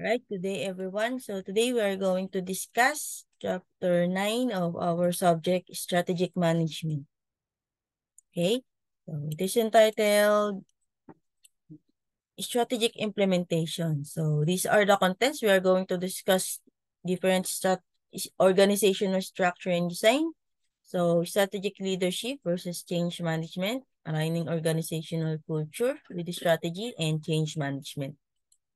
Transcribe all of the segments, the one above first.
Right, good day everyone. So today we are going to discuss chapter 9 of our subject strategic management. Okay, so it is entitled strategic implementation. So these are the contents. We are going to discuss different organizational structure and design. So strategic leadership versus change management, aligning organizational culture with the strategy and change management.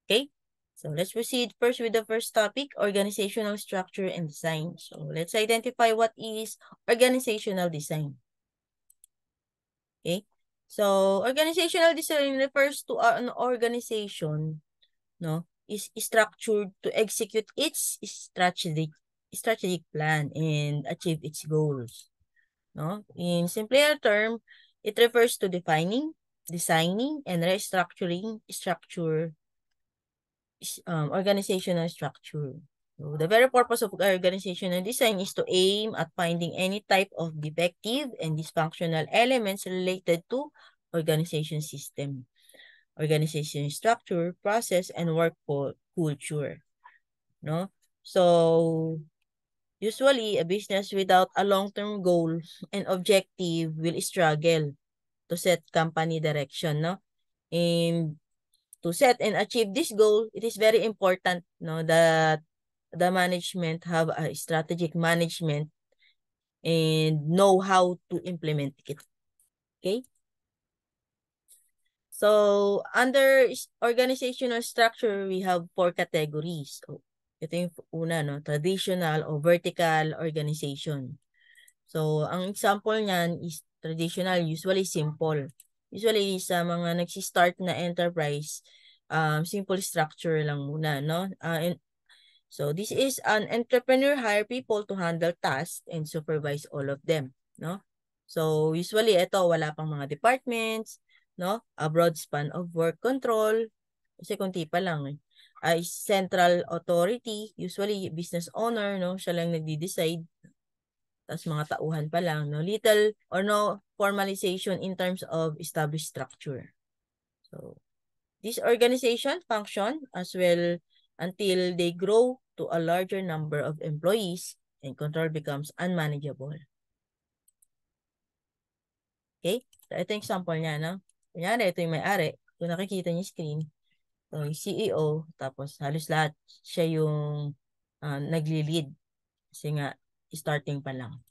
Okay, so let's proceed first with the first topic, organizational structure and design. So let's identify what is organizational design. Okay, so organizational design refers to an organization, no, is structured to execute its strategic plan and achieve its goals. No, in simpler term, it refers to defining, designing, and restructuring organizational structure. So the very purpose of organizational design is to aim at finding any type of defective and dysfunctional elements related to organization system, organization structure, process, and work culture. No? So usually a business without a long-term goal and objective will struggle to set company direction, no? And to set and achieve this goal, it is very important, no, that the management have a strategic management and know how to implement it. Okay? So, under organizational structure, we have 4 categories. So, ito yung una, no? Traditional o vertical organization. So, ang example niyan is traditional, usually simple. Usually, sa mga nagsistart na enterprise, simple structure lang muna, no? So, this is an entrepreneur hire people to handle tasks and supervise all of them, no? So, usually, ito, wala pang mga departments, no? A broad span of work control, kasi kunti pa lang, eh. Central authority, usually business owner, no? Siya lang nagdi-decide. Tapos mga tauhan pa lang, no? Little or no formalization in terms of established structure. So, this organization function as well until they grow to a larger number of employees and control becomes unmanageable. Okay? So, ito yung example niya, no? Kunyari, ito yung may-ari. Kung nakikita niyo yung screen, so, yung CEO, tapos halos lahat siya yung nagli-lead. Kasi nga, starting pa lang.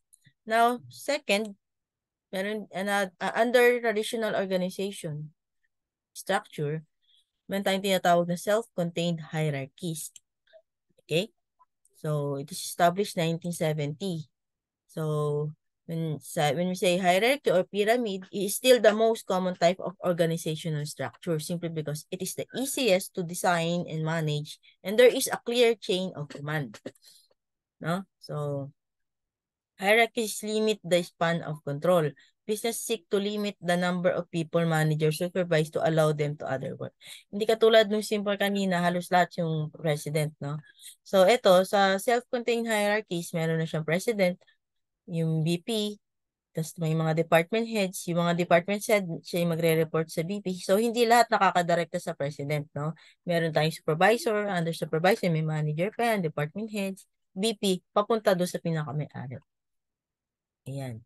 Now, second, meron under traditional organization structure, meron tayong tinatawag na self-contained hierarchies. Okay? So, it is established 1970. So, when we say hierarchy or pyramid, it is still the most common type of organizational structure simply because it is the easiest to design and manage and there is a clear chain of command. No? So, hierarchies limit the span of control. Business seek to limit the number of people managers supervise to allow them to other work. Hindi katulad nung simple kanina, halos lahat yung president, no? So, ito, sa self-contained hierarchies, meron na siyang president, yung VP, tapos may mga department heads, yung mga department head, siya yung magre-report sa VP. So, hindi lahat nakakadirekta sa president, no? Meron tayong supervisor, under supervisor, may manager pa yan, department heads, VP, papunta doon sa pinaka-may-ari. Ayan.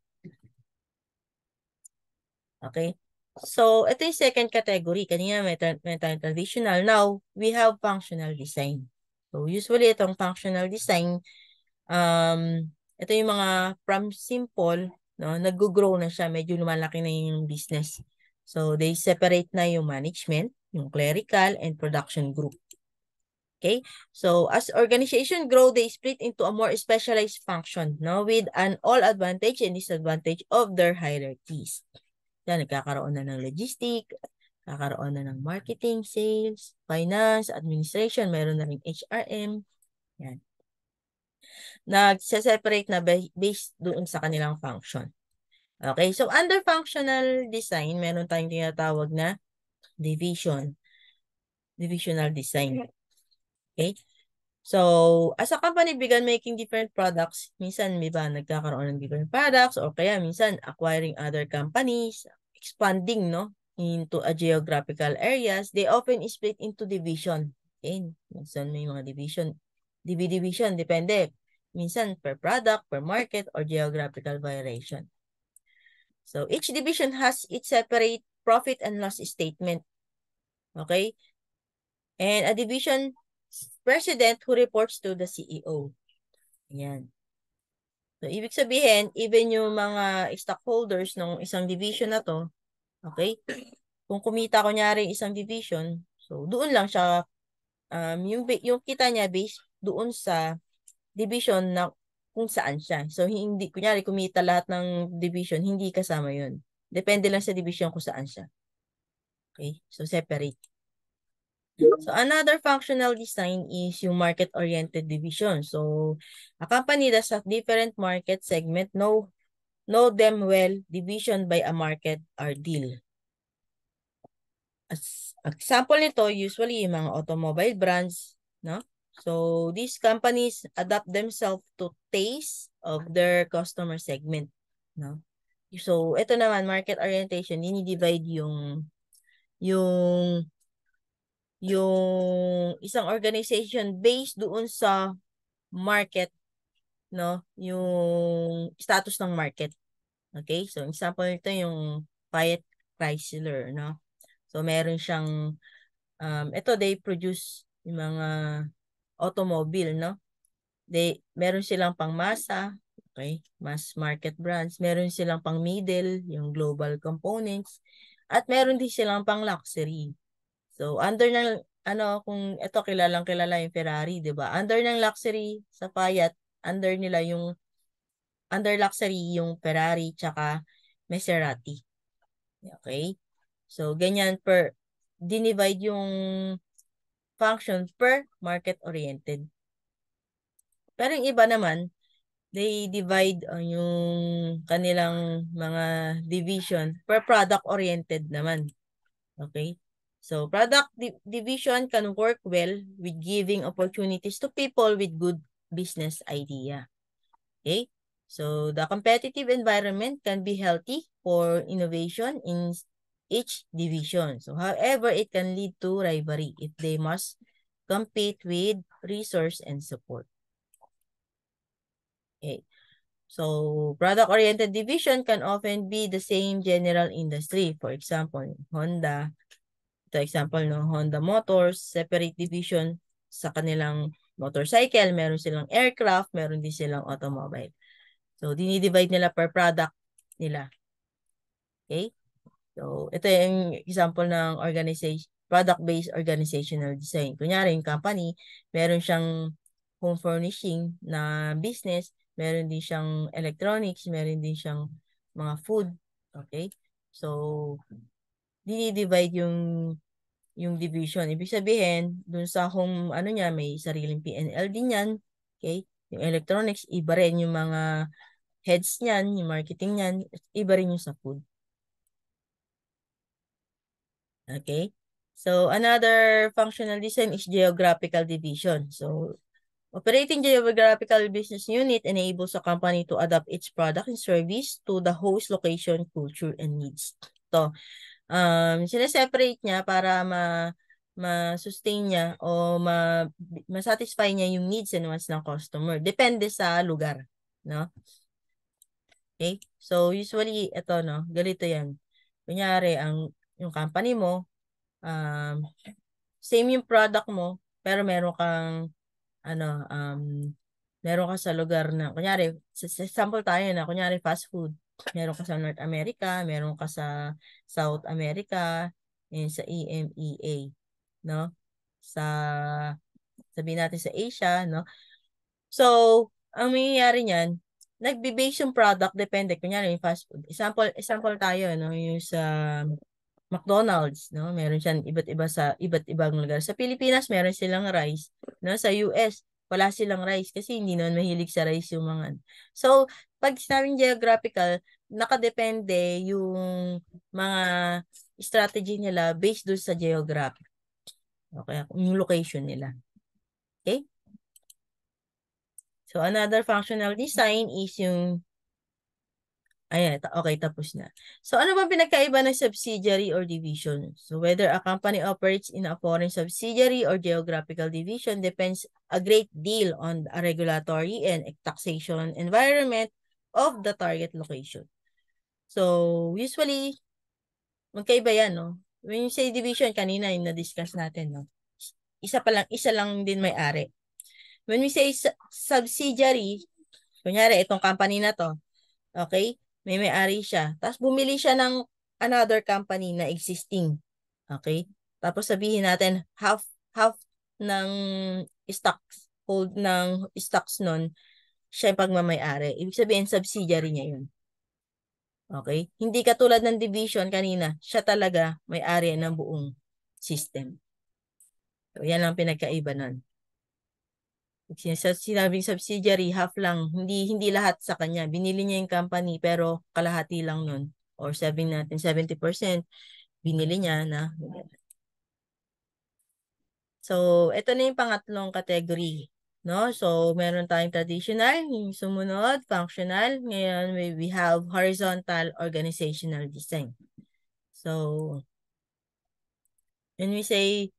Okay? So, ito yung second category. Kanina may tayong traditional. Now, we have functional design. So, usually itong functional design, ito yung mga from simple, no, nag-grow na siya, medyo lumalaki na yung business. So, they separate na yung management, yung clerical, and production group. Okay? So, as organization grow, they split into a more specialized function, no, with an all advantage and disadvantage of their hierarchies. Yan, nagkakaroon na ng logistic, nagkakaroon na ng marketing, sales, finance, administration, meron na rin HRM. Yan. Nagse-separate na based doon sa kanilang function. Okay, so under functional design, meron tayong tinatawag na divisional design. Okay? So, as a company began making different products, minsan may ba nagkakaroon ng different products or kaya minsan acquiring other companies, expanding, no, into a geographical areas, they often split into division. Okay? Minsan may mga division, depende. Minsan per product, per market, or geographical variation. So each division has its separate profit and loss statement. Okay? And a division president who reports to the CEO. Ayan. So, ibig sabihin, even yung mga stockholders ng isang division na to, okay? Kung kumita kunyari isang division, so doon lang siya, yung kita niya based doon sa division na kung saan siya. So, hindi, kunyari kumita lahat ng division, hindi kasama yun. Depende lang sa division kung saan siya. Okay? So, separate. So, another functional design is yung market-oriented division. So, a company that has different market segment know them well, division by a market or deal. As example nito, usually yung mga automobile brands, no? So, these companies adapt themselves to taste of their customer segment, no? So, ito naman, market orientation, dinidivide yung yung isang organization based doon sa market, no? Yung status ng market. Okay? So, example nito yung Fiat Chrysler, no? So, meron siyang, ito, they produce yung mga automobile, no? Meron silang pangmasa, okay? Mass market brands. Meron silang pang middle, yung global components. At meron din silang pang luxury. So, under ng, kung ito kilalang kilala yung Ferrari, di ba? Under ng luxury sa Fiat, under luxury yung Ferrari tsaka Maserati. Okay? So, ganyan dinivide yung function per market-oriented. Pero yung iba naman, they divide yung kanilang mga division per product-oriented naman. Okay? So, product division can work well with giving opportunities to people with good business idea. Okay? So, the competitive environment can be healthy for innovation in each division. So, however, it can lead to rivalry if they must compete with resource and support. Okay. So, product-oriented division can often be the same general industry. For example, Honda. Ito example, no? Honda Motors, separate division sa kanilang motorcycle. Meron silang aircraft, meron din silang automobile. So, dinidivide nila per product nila. Okay? So, ito yung example ng product-based organizational design. Kunyari, yung company, meron siyang home furnishing na business, meron din siyang electronics, meron din siyang mga food. Okay? So, dinidivide yung division. Ibig sabihin, dun sa home, niya, may sariling P&L din yan. Okay? Yung electronics, iba rin yung mga heads niyan, yung marketing niyan, iba rin yung sa food. Okay? So, another functional design is geographical division. So, operating geographical business unit enables a company to adapt its product and service to the host location, culture, and needs. So, sineseparate niya para ma-sustain niya o ma-satisfy niya yung needs and wants ng customer. Depende sa lugar, no? Okay? So, usually, ito, no? Ganito yan. Kunyari, yung company mo, um, same yung product mo, pero ano, um, meron ka sa lugar na, kunyari, sa sample tayo na, kunyari, fast food. Meron ka sa North America, meron ka sa South America, and sa EMEA, no? Sa, sabihin natin sa Asia, no? So, ang mangyayari niyan, nagbe-base yung product, depende. Kunyari, yung fast food. Example tayo, no? Yung sa McDonald's, no? Meron siyang iba't iba sa iba't ibang lugar. Sa Pilipinas, meron silang rice. No? Sa US, wala silang rice kasi hindi naman mahilig sa rice yung mga. So, pag sinabing geographical, nakadepende yung mga strategy nila based doon sa geography. Okay, yung location nila. Okay? So, another functional design is yung Ayan, okay, tapos na. So, ano ba pinagkaiba ng subsidiary or division? So, whether a company operates in a foreign subsidiary or geographical division depends a great deal on a regulatory and taxation environment of the target location. So, usually, magkaiba yan, no? When you say division, kanina yung na-discuss natin, no? Isa lang din may-ari. When we say subsidiary, kunyari, itong company na to, okay? May-ari siya. Tapos bumili siya ng another company na existing. Okay? Tapos sabihin natin half ng stocks nun, siya yung pagmamay-ari. Ibig sabihin subsidiary niya yun. Okay? Hindi katulad ng division kanina, siya talaga may-ari ng buong system. So, yan ang pinagkaiba nun. Sinabing subsidiary, half lang. Hindi lahat sa kanya. Binili niya yung company, pero kalahati lang nun. Or sabihin natin, 70%, binili niya na. So, ito na yung pangatlong category. No? So, meron tayong traditional, yung sumunod, functional. Ngayon, we have horizontal organizational design. So, when we say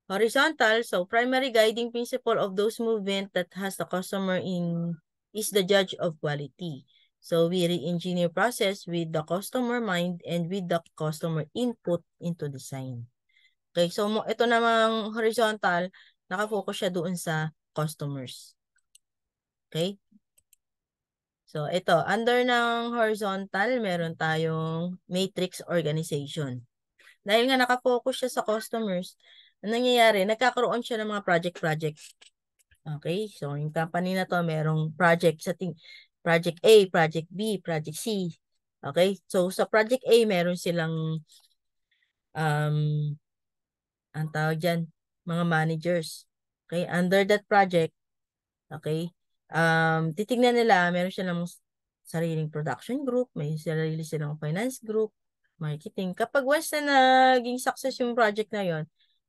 horizontal, so primary guiding principle of those movement that has the customer in is the judge of quality. So we re-engineer process with the customer mind and with the customer input into design. Okay, so ito namang horizontal, nakafocus siya doon sa customers. Okay? So ito, under ng horizontal, meron tayong matrix organization. Dahil nga nakafocus siya sa customers, ang nangyayari, nagkakaroon siya ng mga project. Okay? So, yung company na to, merong project project A, project B, project C. Okay? So, sa project A, meron silang um, ang tawag dyan, mga managers. Okay? Under that project, okay, titignan nila, meron silang sariling production group, may sarili silang finance group, marketing. Kapag once na naging success yung project na yon,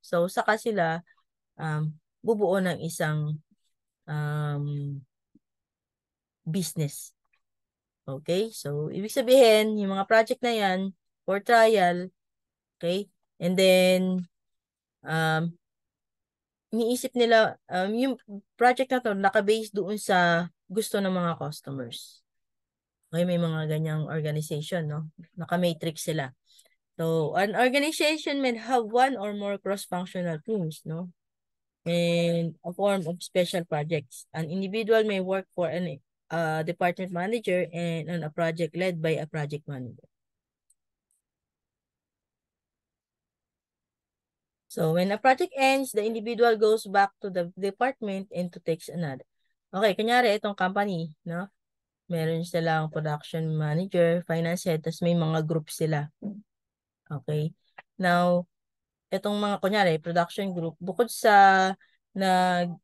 so saka sila bubuo ng isang business. Okay? So, ibig sabihin, yung mga project na yan, for trial, okay? And then, iniisip nila, yung project na to, naka-base doon sa gusto ng mga customers. Okay, may mga ganyang organization, no? Naka-matrix sila. So, an organization may have one or more cross-functional teams, no? And a form of special projects. An individual may work for an department manager and on a project led by a project manager. So, when a project ends, the individual goes back to the department and to takes another. Okay, kunyari, itong company, no? Meron silang production manager, finance head, tapos may mga group sila. Okay. Now, itong mga, kunyari, production group, bukod sa nag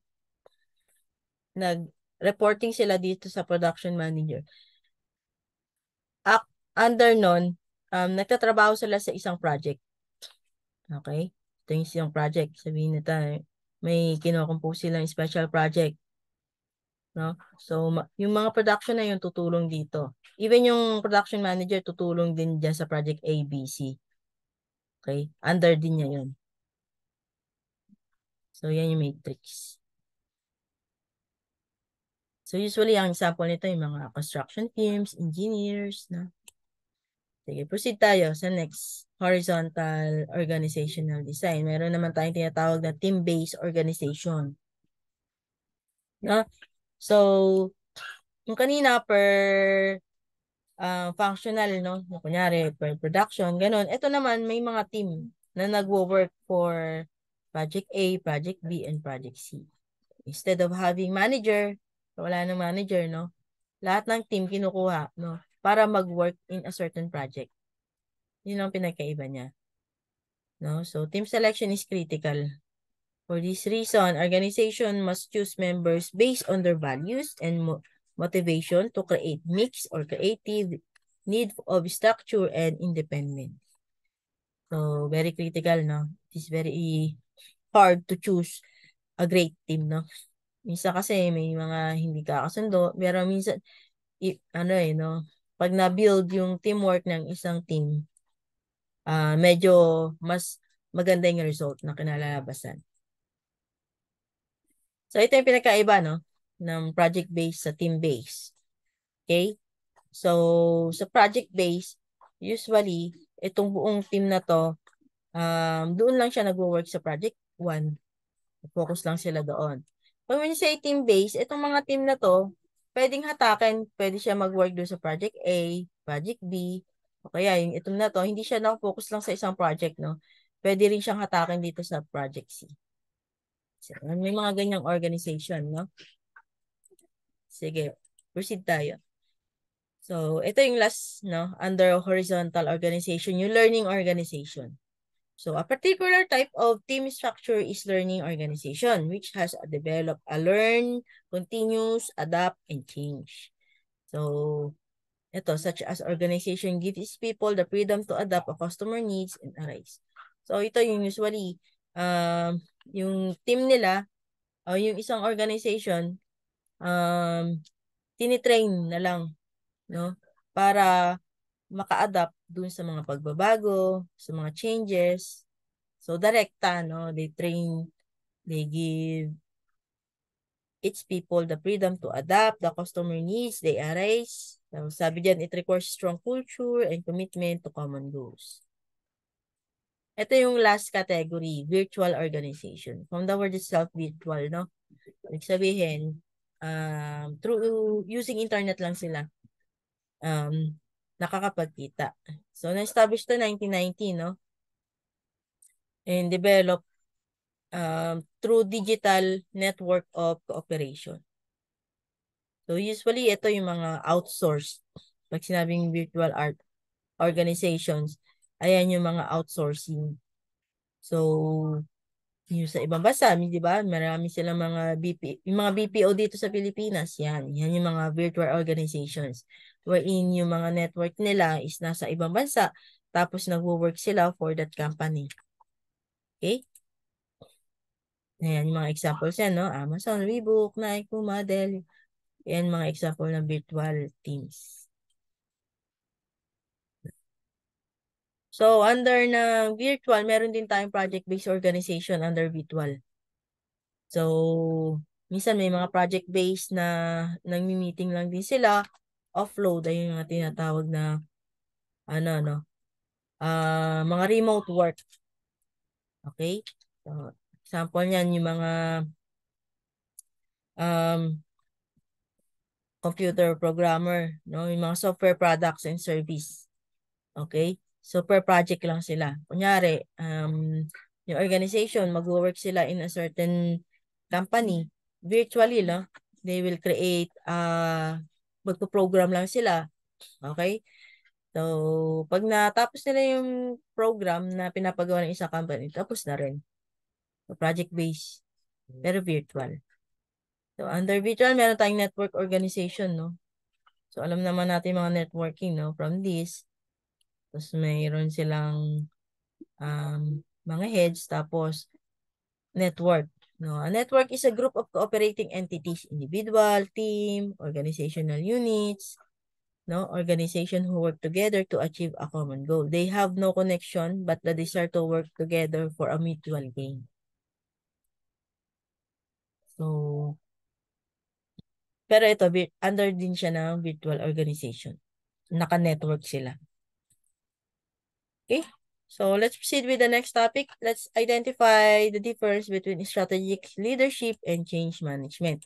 reporting sila dito sa production manager, under nun, nagtatrabaho sila sa isang project. Okay? Ito yung isang project. Sabihin nito, may kinocompose silang special project. No? So, yung mga production na yun tutulong dito. Even yung production manager tutulong din dyan sa project ABC. Okay? Under din niya yun. So, yan yung matrix. So, usually, ang example nito yung mga construction teams, engineers, na. Sige, proceed tayo sa next. Horizontal organizational design. Meron naman tayong tinatawag na team-based organization. No? So, yung kanina per functional, no? Kunyari, per production, ganun. Ito naman, may mga team na nagwo-work for Project A, Project B, and Project C. Instead of having manager, wala nang manager, no? Lahat ng team kinukuha, no? Para mag-work in a certain project. Yun ang pinagkaiba niya. No? So, team selection is critical. For this reason, organization must choose members based on their values and motivation to create mix or creative need of structure and independence. So, very critical, no? It is very hard to choose a great team, no? Minsan kasi may mga hindi kakasundo, pero minsan ano no, pag na-build yung teamwork ng isang team, medyo mas maganda yung result na kinalalabasan. So, ito yung pinakaiba, no, ng project-based sa team-based. Okay? So, sa project-based, usually, itong buong team na to, doon lang siya nag-work sa project 1. Focus lang sila doon. Pag when you say team-based, itong mga team na to, pwedeng hatakin, pwede siya mag-work doon sa project A, project B, o kaya yung itong na to, hindi siya na-focus lang sa isang project, no? Pwede rin siyang hatakin dito sa project C. So, may mga ganyang organization, no? Sige, proceed tayo. So, ito yung last, no? Under horizontal organization, yung learning organization. So, a particular type of team structure is learning organization, which has developed a learn, continuous, adapt, and change. So, ito, such as organization gives people the freedom to adapt a customer needs and arise. So, ito yung usually, yung team nila, o yung isang organization, tinitrain na lang, no? Para maka-adapt dun sa mga pagbabago, sa mga changes. So, direkta, no? They give each people the freedom to adapt the customer needs they arise. So, sabi diyan, it requires strong culture and commitment to common goals. Ito yung last category, virtual organization. From the word itself, virtual, no? Ibig sabihin, through using internet lang sila nakakapagkita. So, na-establish to 1990, no? And developed through digital network of cooperation. So, usually, ito yung mga outsourced. Pag sinabing virtual art organizations, ayan yung mga outsourcing. So, yung sa ibang bansa, di ba? Marami silang mga yung mga BPO dito sa Pilipinas, yan. Yan yung mga virtual organizations. Wherein yung mga network nila is nasa ibang bansa, tapos nagwo-work sila for that company. Okay? Ayan yung mga examples yan, no? Amazon, Reebok, Nike, Puma, Dell. Yan mga example ng virtual teams. So, under ng virtual, meron din tayong project-based organization under virtual. So, minsan may mga project-based na nagmi-meeting lang din sila. Offload ay yung mga tinatawag na mga remote work. Okay? So, example niyan yung mga computer programmer, no? Yung mga software products and service. Okay? So, per project lang sila. Kunyari, yung organization, mag-work sila in a certain company, virtually, no? They will create, magpo-program lang sila. Okay? So, pag natapos nila yung program na pinapagawa ng isang company, tapos na rin. So, project-based, pero virtual. So, under virtual, meron tayong network organization, no? So, alam naman natin mga networking, no? From this, tapos mayroon silang mga heads, tapos network. No? A network is a group of cooperating entities, individual, team, organizational units, no? Organization who work together to achieve a common goal. They have no connection but the desire to work together for a mutual gain. So, pero ito, under din siya ng virtual organization. Naka-network sila. Okay? So, let's proceed with the next topic. Let's identify the difference between strategic leadership and change management.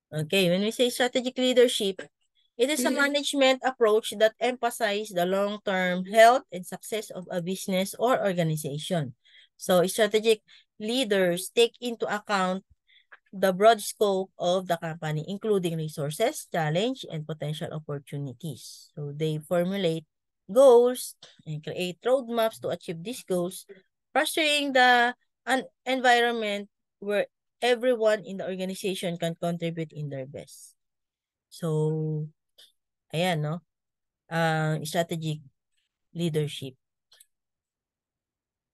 Okay, when we say strategic leadership, it is a management approach that emphasizes the long-term health and success of a business or organization. So, strategic leaders take into account the broad scope of the company, including resources, challenge, and potential opportunities. So they formulate goals and create roadmaps to achieve these goals, fostering an environment where everyone in the organization can contribute in their best. So, ayan, no? Strategic leadership.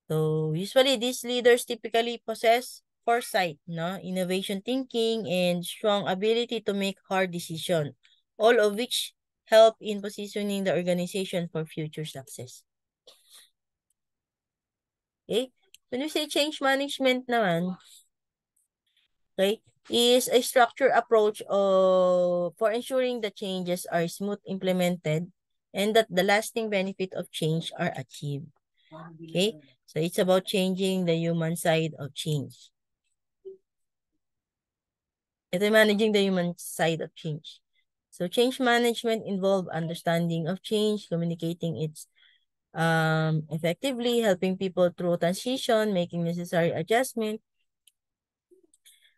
So, usually, these leaders typically possess foresight, no? Innovation thinking, and strong ability to make hard decisions, all of which help in positioning the organization for future success. Okay? When we say change management naman, okay, is a structured approach for ensuring the changes are smooth implemented and that the lasting benefit of change are achieved. Okay? So it's about changing the human side of change. Ito managing the human side of change. So change management involve understanding of change, communicating its effectively, helping people through transition, making necessary adjustment.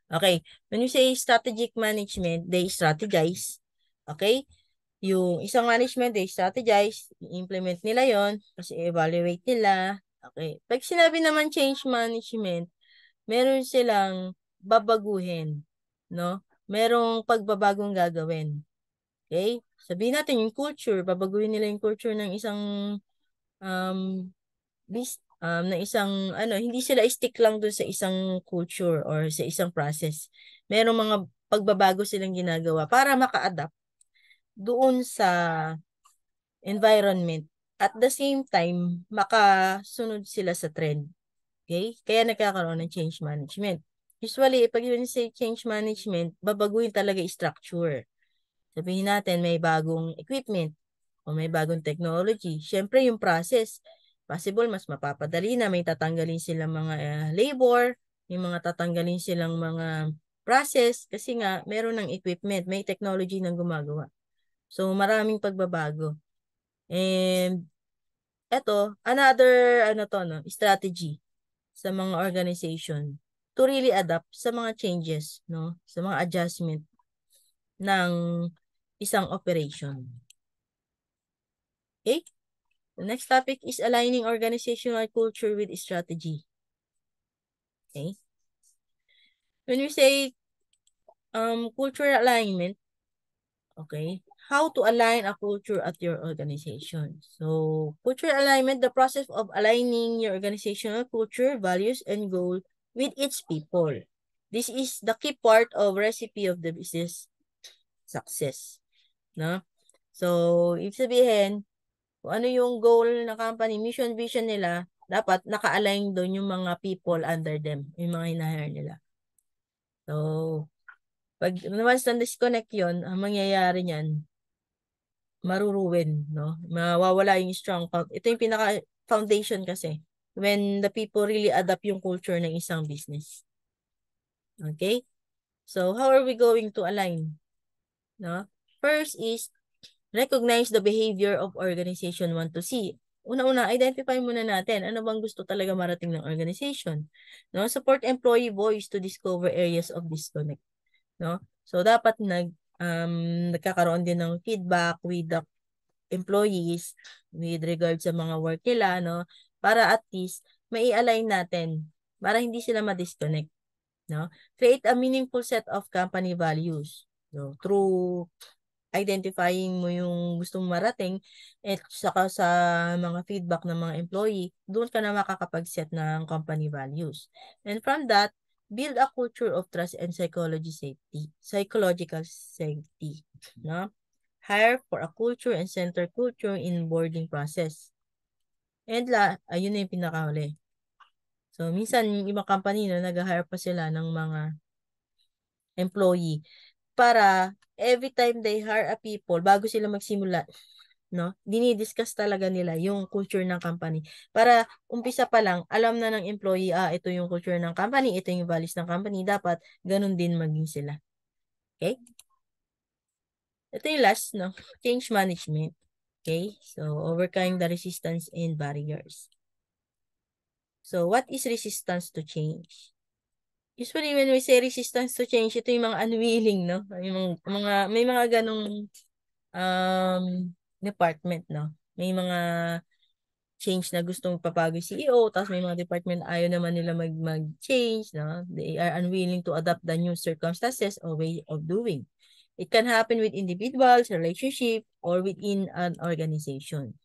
Okay, when you say strategic management, they strategize. Okay, yung isang management, they strategize, i-implement nila yon kasi evaluate nila. Okay, pag sinabi naman change management, meron silang babaguhin, no? Merong pagbabagong gagawin. Okay? Sabihin natin yung culture, babaguhin nila yung culture ng isang um na isang hindi sila stick lang dun sa isang culture or sa isang process. Merong mga pagbabago silang ginagawa para maka-adapt doon sa environment. At the same time, makasunod sila sa trend. Okay? Kaya nagkakaroon ng change management. Usually, pag yun say change management, babaguhin talaga yung structure. Sabihin natin, may bagong equipment o may bagong technology. Siyempre, yung process, possible, mas mapapadali na. May tatanggalin silang mga labor, may mga tatanggalin silang mga process kasi nga, meron ng equipment, may technology nang gumagawa. So, maraming pagbabago. And, eto, another, strategy sa mga organization to really adapt sa mga changes, no? Sa mga adjustment ng isang operation. Okay? The next topic is aligning organizational culture with strategy. Okay? When we say cultural alignment, okay, how to align a culture at your organization. So, cultural alignment, the process of aligning your organizational culture, values, and goal with its people. This is the key part of recipe of the business success. No? So, ibig sabihin, kung ano yung goal ng company, mission, vision nila, dapat naka-align doon yung mga people under them, yung mga hinahire nila. So, pag once na-disconnect yun, ang mangyayari niyan, maruruin, no? Mawawala yung strong ito yung pinaka-foundation kasi when the people really adapt yung culture ng isang business. Okay? So, how are we going to align? No? First is recognize the behavior of organization want to see. Una-una, identify muna natin ano bang gusto talaga marating ng organization. No? Support employee voice to discover areas of disconnect. No? So, dapat nagkakaroon din ng feedback with the employees with regard sa mga work nila, no? Para at least mai-align natin para hindi sila ma-disconnect. No? Create a meaningful set of company values. No? Through identifying mo yung gusto mong marating at saka sa mga feedback ng mga employee, doon ka na makakapag-set ng company values. And from that, build a culture of trust and psychological safety. No? Hire for a culture and center culture in boarding process. And ayun na yung pinakahuli. So, minsan yung ibang company na nag-hire pa sila ng mga employee para every time they hire a people, bago sila magsimula, no, dinidiscuss talaga nila yung culture ng company. Para umpisa pa lang, alam na ng employee, ito yung culture ng company, ito yung values ng company, dapat ganun din maging sila. Okay? Ito yung last, no, change management. Okay? So, overcoming the resistance and barriers. So, what is resistance to change? Usually, when we say resistance to change, ito yung mga unwilling, no? May mga ganong department, no? May mga change na gustong papago yung CEO, tapos may mga department ayaw naman nila mag-change, no? They are unwilling to adapt the new circumstances or way of doing. It can happen with individuals, relationship, or within an organization.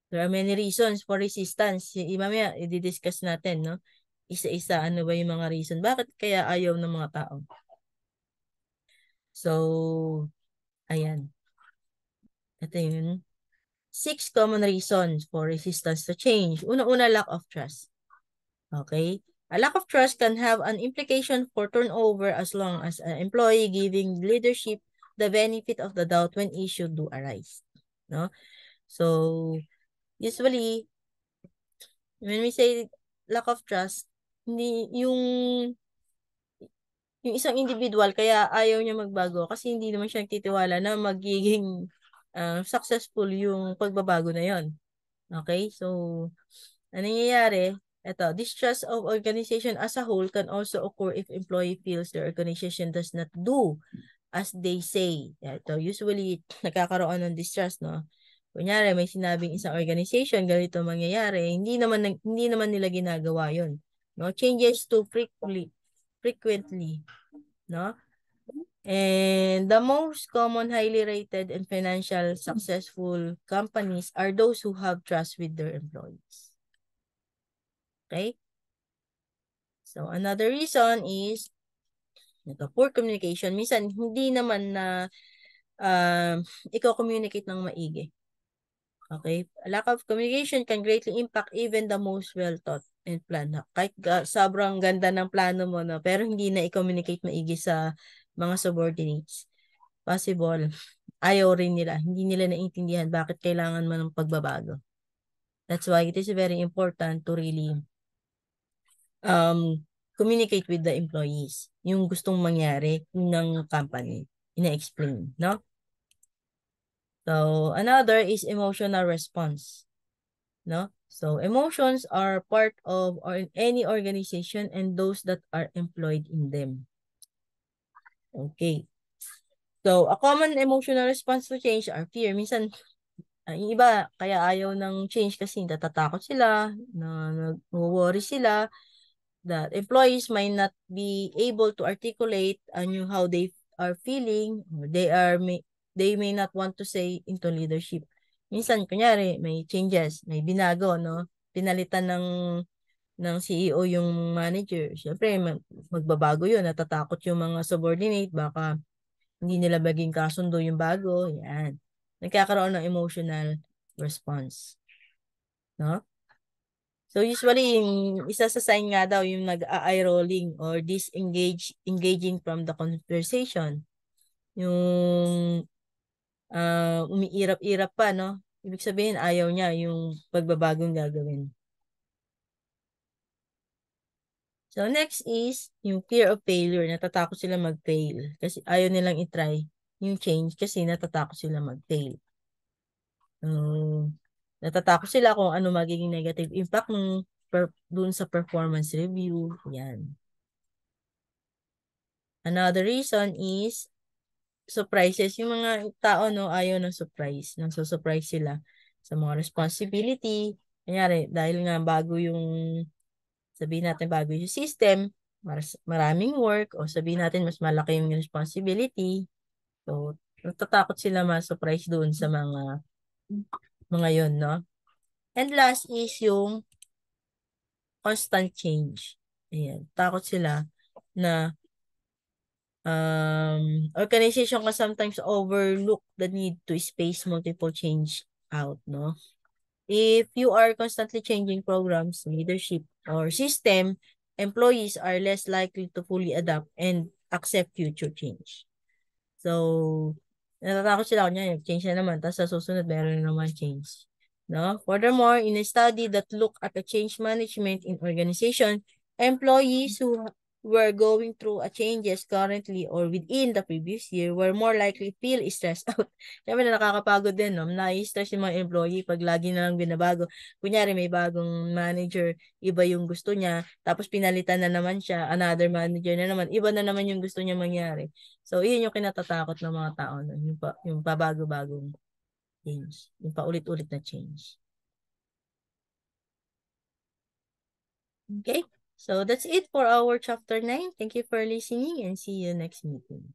There are many reasons for resistance. Mamaya, i-discuss natin, no? isa-isa ano ba yung mga reason. Bakit kaya ayaw ng mga tao? So, ayan. Ito yun. 6 common reasons for resistance to change. Una-una, lack of trust. Okay? A lack of trust can have an implication for turnover as long as an employee giving leadership the benefit of the doubt when issues do arise. No? So, usually, when we say lack of trust, hindi yung isang individual kaya ayaw niya magbago kasi hindi naman siya nagtitiwala na magiging successful yung pagbabago na yon. Okay? So, ano nangyayari? Ito, distrust of organization as a whole can also occur if employee feels their organization does not do as they say. Ito, usually, nagkakaroon ng distrust, no? Kunyari, may sinabing isang organization, ganito mangyayari, hindi naman nila ginagawa yon. No? Changes too frequently, no? And the most common highly rated and financial successful companies are those who have trust with their employees. Okay? So, another reason is poor communication. Minsan, hindi naman na ikaw communicate ng maigi. Okay? A lack of communication can greatly impact even the most well-thought and plan. Kahit sobrang ganda ng plano mo, no? Pero hindi na i-communicate maigi sa mga subordinates. Possible, ayaw rin nila. Hindi nila naiintindihan bakit kailangan mo ng pagbabago. That's why it is very important to really communicate with the employees. Yung gustong mangyari ng company. Ina-explain, no? So, another is emotional response. No? So, emotions are part of any organization and those that are employed in them. Okay. So, a common emotional response to change are fear. Minsan, yung iba, kaya ayaw ng change kasi natatakot sila, nag-worry sila, that employees might not be able to articulate how they are feeling, or they may not want to say into leadership. Minsan, kunyari, may changes, may binago, no? Pinalitan ng CEO yung manager. Siyempre, magbabago yun. Natatakot yung mga subordinate. Baka hindi nila maging kasundo yung bago. Yan. Nagkakaroon ng emotional response. No? So usually, yung isa sa sign nga daw yung nag-eye rolling or engaging from the conversation. Yung umiirap-irap pa, no? Ibig sabihin, ayaw niya yung pagbabagong gagawin. So next is yung fear of failure. Natatakot sila mag-fail kasi ayaw nilang itry yung change kasi natatakot sila mag-fail. Natatakot sila kung ano magiging negative impact dun sa performance review. Yan. Another reason is surprises. Yung mga tao, no, ayaw ng surprise. Nang-surprise sila sa mga responsibility. Kanyari, dahil nga sabihin natin bago yung system, maraming work, o sabihin natin mas malaki yung responsibility. So, natatakot sila ma-surprise doon sa mga yon, no? And last is yung constant change. Ayan. Takot sila na organization can sometimes overlook the need to space multiple change out, no? If you are constantly changing programs, leadership, or system, employees are less likely to fully adapt and accept future change. So, natatakot sila kanya, change na naman, tapos sa susunod, meron na naman change. No? Furthermore, in a study that looked at the change management in organization, employees who were going through a changes currently or within the previous year were more likely feel stressed out. Siyempre na nakakapagod din, no? Na-stress yung mga employee pag lagi na lang binabago. Kunyari, may bagong manager, iba yung gusto niya, tapos pinalitan na naman siya, another manager na naman, iba na naman yung gusto niya mangyari. So, yun yung kinatatakot ng mga tao, no? Yung pabago-bagong change. Yung paulit-ulit na change. Okay? So, that's it for our chapter 9. Thank you for listening and see you next meeting.